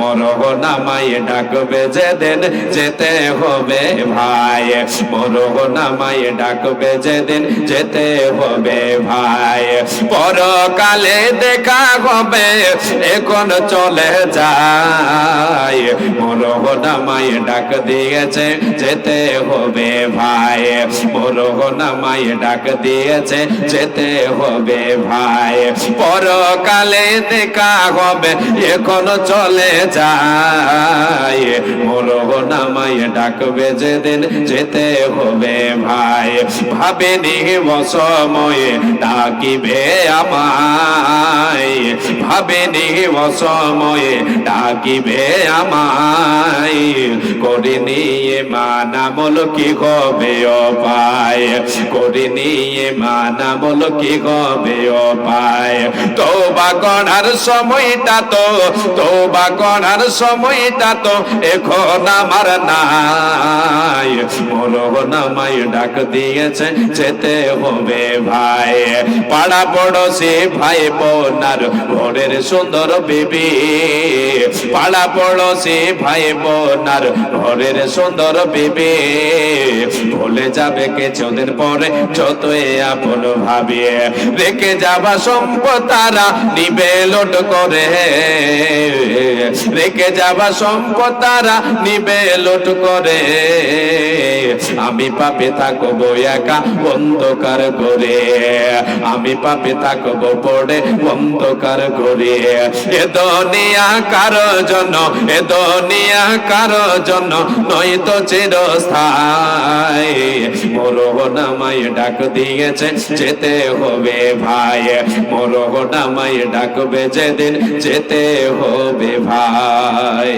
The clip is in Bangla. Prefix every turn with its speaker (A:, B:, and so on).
A: মরহনামায় ডাকবে যেদিন যেতে হবে ভাই, মরহনামায় ডাকবে যেদিন যেতে হবে ভাই। পরকালে দেখা হবে এখন চলে যায়, মরহনামায় ডাক দিয়েছে যেতে হবে ভাই, মরহনামায় ডাক দিয়েছে যেতে হবে ভাই। পরকালে দেখা হবে এখন চলে যায়, মরহনামায় ডাকবে যেদিন যেতে হবে ভাই। ভাবেনি অসময়ে ডাকিবে আমায়, ভাবেনি অসময়ে ডাকিবে আমায়, করে নিয়ে মানামল কি হবে অপায়, করে নিয়ে মানামল কি হবে অপায়। তওবা করার সময়টা তো, তওবা করার সময়টা তো এখন আমার নাই, মরহনামায় ডাক দিয়েছে যেতে হবে ভাই। পাড়া পড়োশি ভাই বোনার ঘরের সুন্দর বিবি, পাড়া পড়োশি ভাই বোনার ঘরের সুন্দর বিবি, ভুলে যাবে কিছুদিন পরে যতই আপন ভাবিয়ে, রেখে যাবা সম্পদ তারা নিবে লোট করে, রেখে যাবা সম্পদ তারা নিবে লোট করে। আমি পাপে থাকবো একা অন্ধকার করে, আমি পাপে থাকবো পড়ে অন্ধকার করে। এ দুনিয়া কারো জন্য, এ দুনিয়া কারো জন্য নয়তো চিরস্থায়ী, মরহনামায় ডাক দিয়েছে যেতে হবে ভাই, মরহনামায় ডাকবে যেদিন যেতে হবে ভাই।